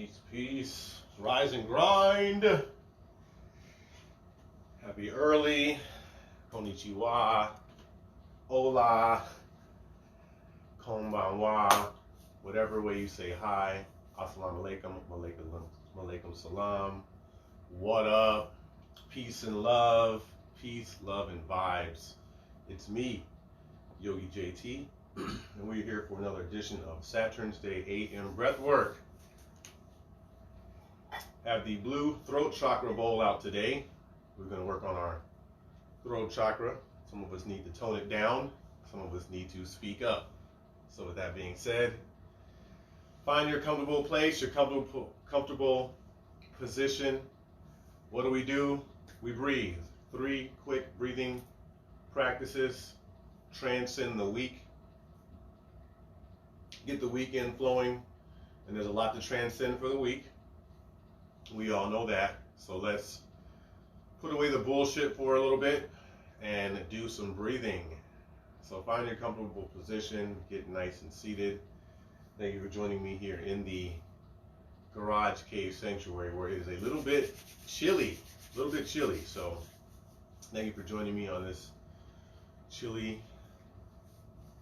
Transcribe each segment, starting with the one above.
Peace, peace. Rise and grind. Happy early. Konnichiwa. Hola. Konbanwa. Whatever way you say hi. Assalamu alaikum. Malaikum salam. What up? Peace and love. Peace, love, and vibes. It's me, Yogi JT, and we're here for another edition of Saturns Day AM Breathwork. Have the blue throat chakra bowl out today. We're going to work on our throat chakra. Some of us need to tone it down. Some of us need to speak up. So with that being said, find your comfortable place, your comfortable position. What do? We breathe. 3 quick breathing practices. Transcend the week. Get the weekend flowing. And there's a lot to transcend for the week. We all know that. So let's put away the bullshit for a little bit and do some breathing. So find your comfortable position, get nice and seated. Thank you for joining me here in the garage cave sanctuary where it is a little bit chilly. So thank you for joining me on this chilly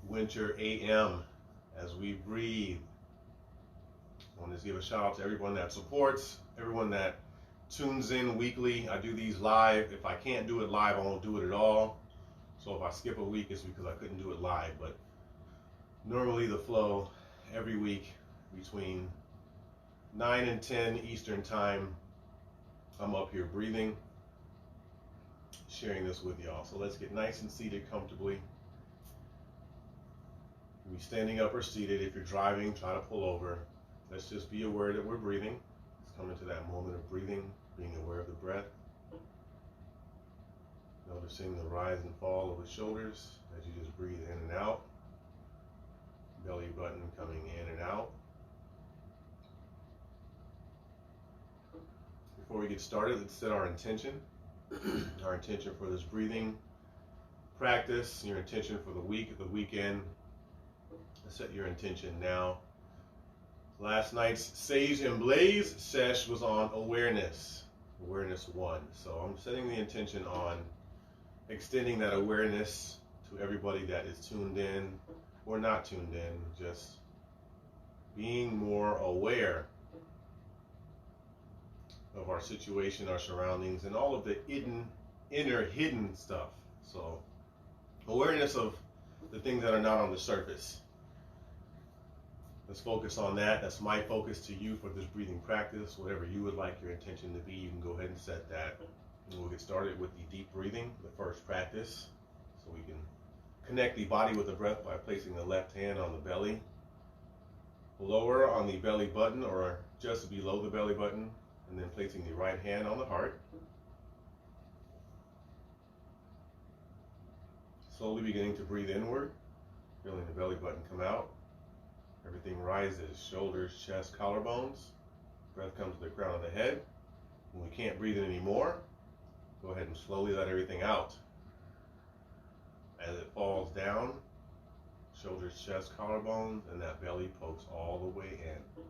winter AM as we breathe. I want to give a shout out to everyone that supports, everyone that tunes in weekly. I do these live. If I can't do it live, I won't do it at all. So if I skip a week, it's because I couldn't do it live. But normally the flow every week between 9 and 10 Eastern time, I'm up here breathing, sharing this with y'all. So let's get nice and seated comfortably. Be standing up or seated. If you're driving, try to pull over. Let's just be aware that we're breathing. Let's come into that moment of breathing, being aware of the breath. Noticing the rise and fall of the shoulders as you just breathe in and out. Belly button coming in and out. Before we get started, let's set our intention. Our intention for this breathing practice, your intention for the week, the weekend. Set your intention now. Last night's Sage and Blaze sesh was on awareness 1. So I'm setting the intention on extending that awareness to everybody that is tuned in or not tuned in, just being more aware of our situation, our surroundings, and all of the inner hidden stuff. So awareness of the things that are not on the surface. Let's focus on that. That's my focus to you for this breathing practice. Whatever you would like your intention to be, you can go ahead and set that. And we'll get started with the deep breathing, the first practice. So we can connect the body with the breath by placing the left hand on the belly, lower on the belly button or just below the belly button, and then placing the right hand on the heart. Slowly beginning to breathe inward, feeling the belly button come out. Everything rises, shoulders, chest, collarbones. Breath comes to the crown of the head. When we can't breathe in anymore, go ahead and slowly let everything out. As it falls down, shoulders, chest, collarbones, and that belly pokes all the way in.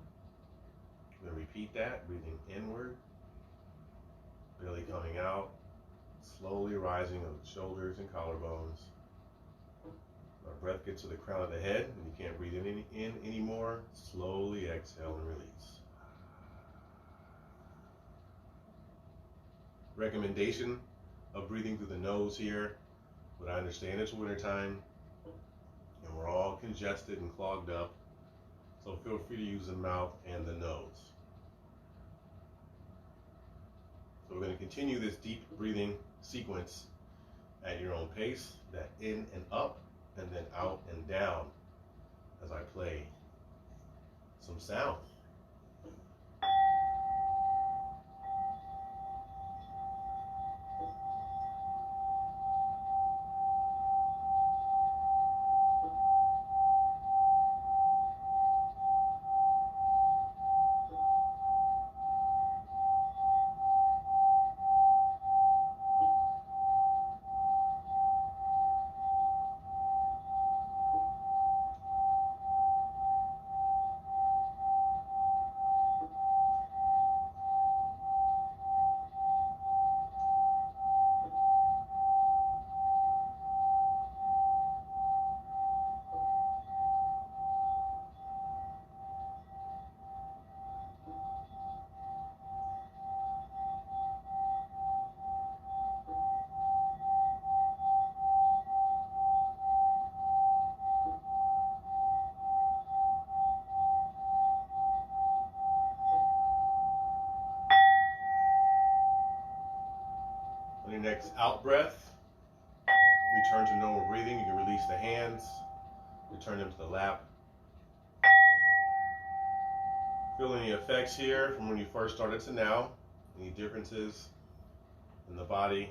Then repeat that, breathing inward, belly coming out, slowly rising of the shoulders and collarbones. Our breath gets to the crown of the head and you can't breathe in anymore. Slowly exhale and release. Recommendation of breathing through the nose here, but I understand it's wintertime and we're all congested and clogged up, so feel free to use the mouth and the nose. So we're going to continue this deep breathing sequence at your own pace, that in and up, and then out and down as I play some sound. next out breath, return to normal breathing. You can release the hands, return them to the lap. Feel any effects here from when you first started to now? Any differences in the body?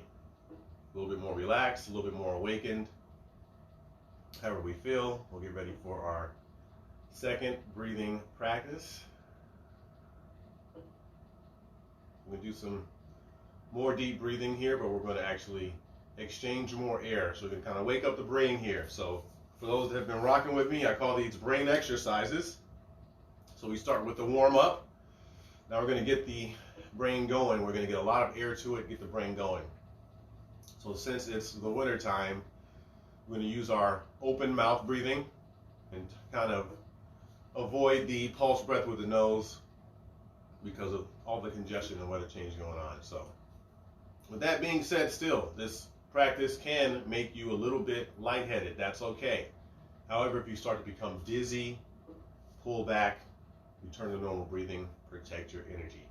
A little bit more relaxed, a little bit more awakened. However we feel, we'll get ready for our second breathing practice. We're going to do some more deep breathing here, but we're going to actually exchange more air. So we can kind of wake up the brain here. So for those that have been rocking with me, I call these brain exercises. So we start with the warm up. Now we're going to get the brain going. We're going to get a lot of air to it, get the brain going. So since it's the winter time, we're going to use our open mouth breathing and kind of avoid the pulse breath with the nose because of all the congestion and weather change going on. So with that being said, still, this practice can make you a little bit lightheaded. That's okay. However, if you start to become dizzy, pull back, return to normal breathing, protect your energy.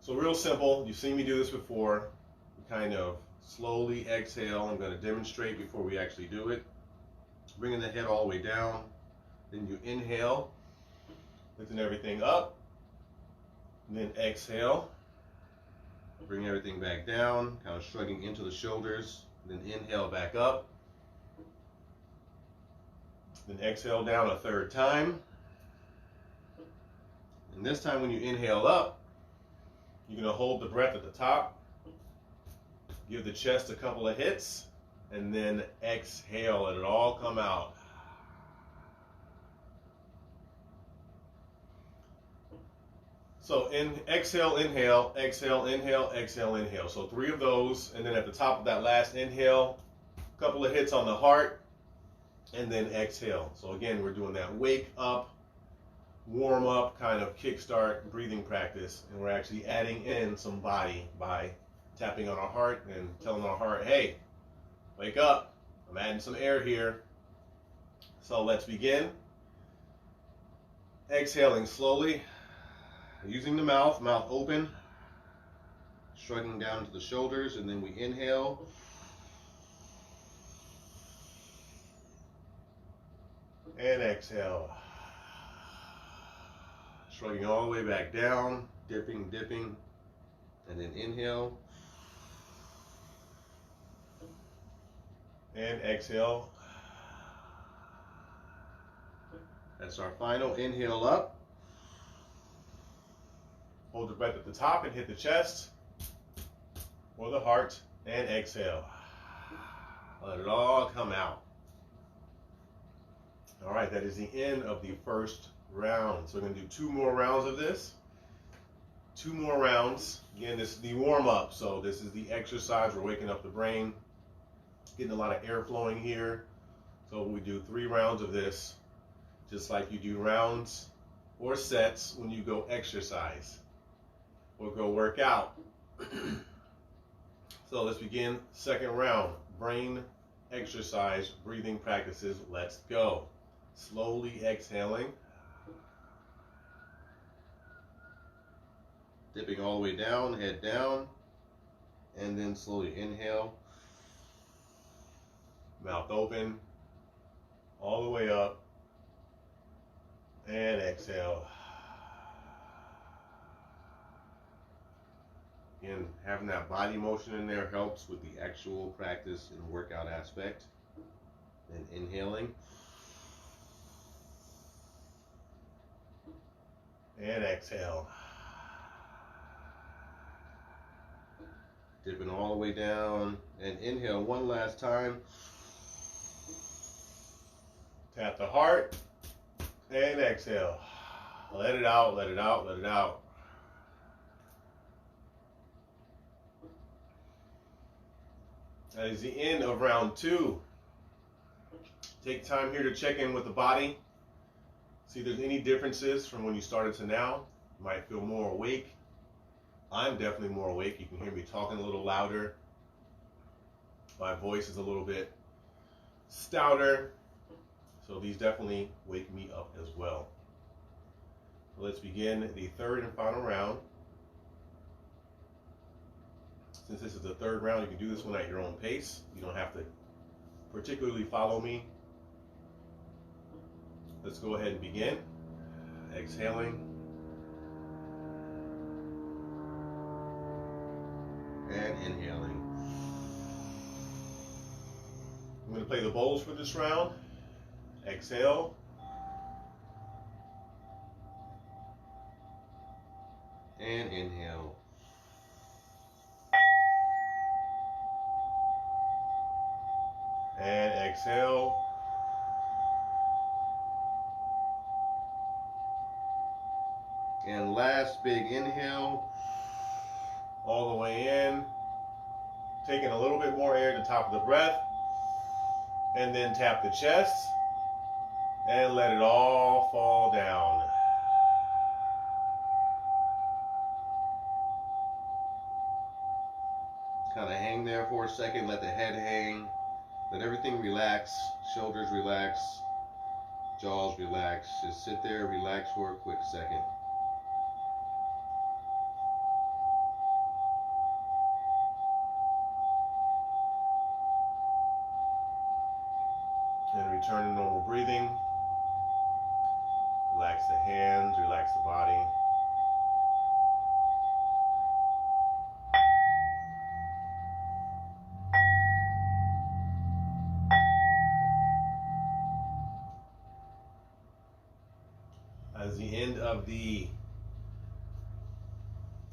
So real simple. You've seen me do this before. You kind of slowly exhale. I'm going to demonstrate before we actually do it. Bringing the head all the way down. Then you inhale, lifting everything up. And then exhale. Bring everything back down, kind of shrugging into the shoulders. Then inhale back up. Then exhale down a third time. And this time when you inhale up, you're going to hold the breath at the top. Give the chest a couple of hits. And then exhale, let it all come out. So exhale, inhale, exhale, inhale, exhale, inhale. So 3 of those, and then at the top of that last inhale, a couple of hits on the heart, and then exhale. So again, we're doing that wake up, warm up, kind of kickstart breathing practice, and we're actually adding in some body by tapping on our heart and telling our heart, hey, wake up, I'm adding some air here. So let's begin. Exhaling slowly. Using the mouth open, shrugging down to the shoulders, and then we inhale. And exhale. Shrugging all the way back down, dipping, and then inhale. And exhale. That's our final inhale up. Hold the breath at the top and hit the chest or the heart, and exhale. Let it all come out. All right, that is the end of the first round. So we're going to do 2 more rounds of this. 2 more rounds. Again, this is the warm up. So this is the exercise. We're waking up the brain, getting a lot of air flowing here. So we do 3 rounds of this, just like you do rounds or sets when you go exercise. We'll go work out. So let's begin second round. Brain exercise, breathing practices. Let's go. Slowly exhaling. Dipping all the way down, head down. And then slowly inhale. Mouth open. All the way up. And exhale. Again, having that body motion in there helps with the actual practice and workout aspect. Then inhaling. And exhale. Dipping all the way down. And inhale one last time. Tap the heart. And exhale. Let it out, let it out, let it out. That is the end of round 2. Take time here to check in with the body. See if there's any differences from when you started to now. You might feel more awake. I'm definitely more awake. You can hear me talking a little louder. My voice is a little bit stouter. So these definitely wake me up as well. So let's begin the third and final round. Since this is the third round, you can do this one at your own pace. You don't have to particularly follow me. Let's go ahead and begin. Exhaling. And inhaling. I'm going to play the bowls for this round. Exhale. And inhale. And exhale. And last big inhale. All the way in. Taking a little bit more air at the top of the breath. And then tap the chest. And let it all fall down. Kind of hang there for a second. Let the head hang. Let everything relax. Shoulders relax. Jaws relax. Just sit there, relax for a quick second. And return to normal breathing. Relax the hands, relax the body. As the end of the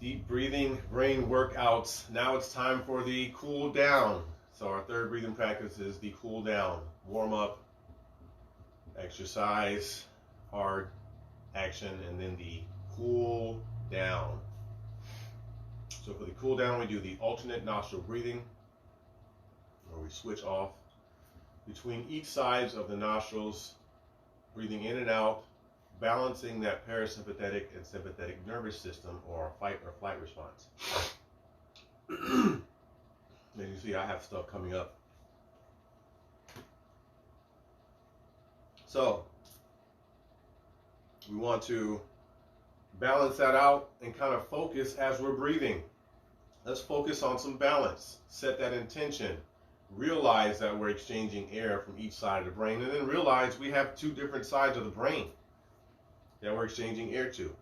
deep breathing brain workouts, now it's time for the cool down. So our third breathing practice is the cool down. Warm up, exercise, hard action, and then the cool down. So for the cool down, we do the alternate nostril breathing, where we switch off between each sides of the nostrils, breathing in and out, balancing that parasympathetic and sympathetic nervous system, or fight or flight response. As you see, I have stuff coming up. So we want to balance that out and kind of focus as we're breathing. Let's focus on some balance. Set that intention. Realize that we're exchanging air from each side of the brain, and then realize we have two different sides of the brain that we're exchanging air to.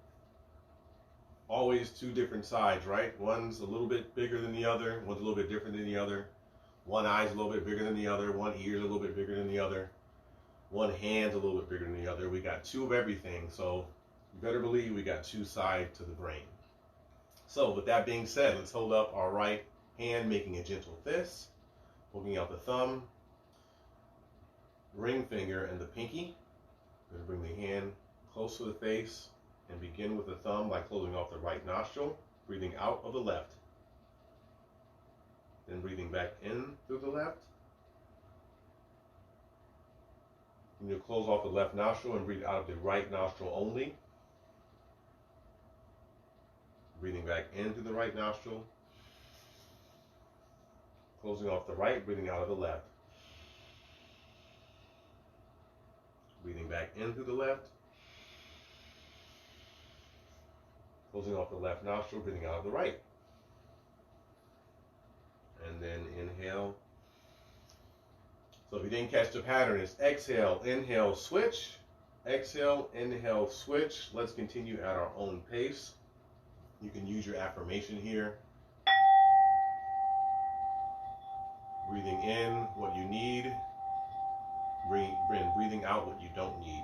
Always two different sides, right? One's a little bit bigger than the other. One's a little bit different than the other. One eye's a little bit bigger than the other. One ear's a little bit bigger than the other. One hand's a little bit bigger than the other. We got two of everything, so you better believe we got two sides to the brain. So with that being said, let's hold up our right hand, making a gentle fist, poking out the thumb, ring finger, and the pinky. We're going to bring the hand close to the face and begin with the thumb by closing off the right nostril, breathing out of the left. Then breathing back in through the left. And you'll close off the left nostril and breathe out of the right nostril only. Breathing back in through the right nostril. Closing off the right, breathing out of the left. Breathing back in through the left. Closing off the left nostril, breathing out of the right. And then inhale. So if you didn't catch the pattern, it's exhale, inhale, switch. Exhale, inhale, switch. Let's continue at our own pace. You can use your affirmation here. Breathing in what you need. Breathing out what you don't need.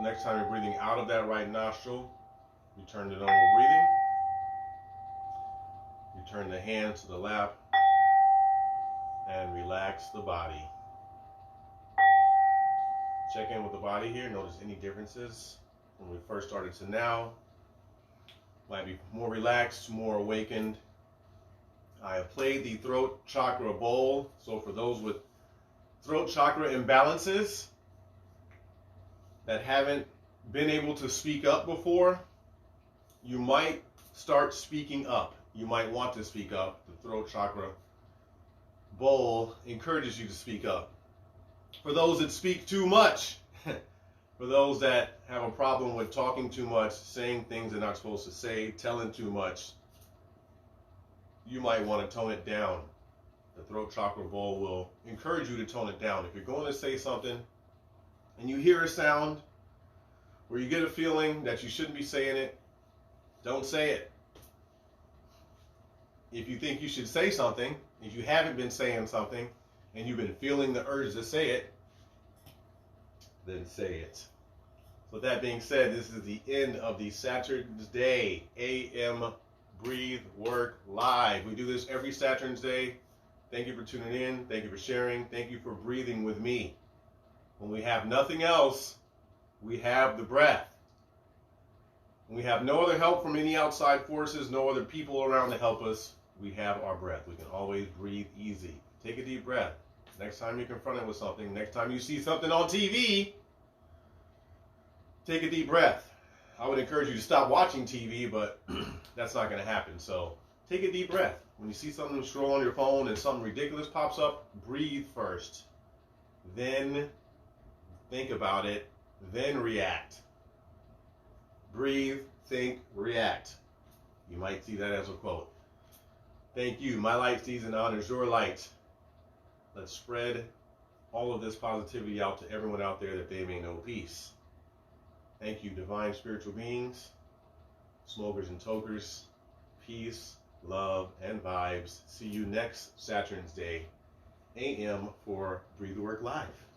next time you're breathing out of that right nostril, return to normal breathing. Return the hands to the lap and relax the body. Check in with the body here. Notice any differences when we first started to now. Might be more relaxed, more awakened. I have played the throat chakra bowl. So for those with throat chakra imbalances that haven't been able to speak up before, you might start speaking up. You might want to speak up. The throat chakra bowl encourages you to speak up. For those that speak too much, for those that have a problem with talking too much, saying things they're not supposed to say, telling too much, you might want to tone it down. The throat chakra bowl will encourage you to tone it down. If you're going to say something and you hear a sound or you get a feeling that you shouldn't be saying it, don't say it. If you think you should say something, if you haven't been saying something, and you've been feeling the urge to say it, then say it. So with that being said, this is the end of the Saturn's Day AM Breathe Work Live. We do this every Saturn's Day. Thank you for tuning in. Thank you for sharing. Thank you for breathing with me. When we have nothing else, we have the breath. When we have no other help from any outside forces, no other people around to help us, we have our breath. We can always breathe easy. Take a deep breath. Next time you're confronted with something, next time you see something on TV, take a deep breath. I would encourage you to stop watching TV, but that's not going to happen. So take a deep breath. When you see something scroll on your phone and something ridiculous pops up, breathe first. Then think about it. Then react. Breathe, think, react. You might see that as a quote. Thank you. My light season honors your light. Let's spread all of this positivity out to everyone out there that they may know peace. Thank you, divine spiritual beings, smokers and tokers. Peace, love, and vibes. See you next Saturn's Day, AM for Breathe Work Live.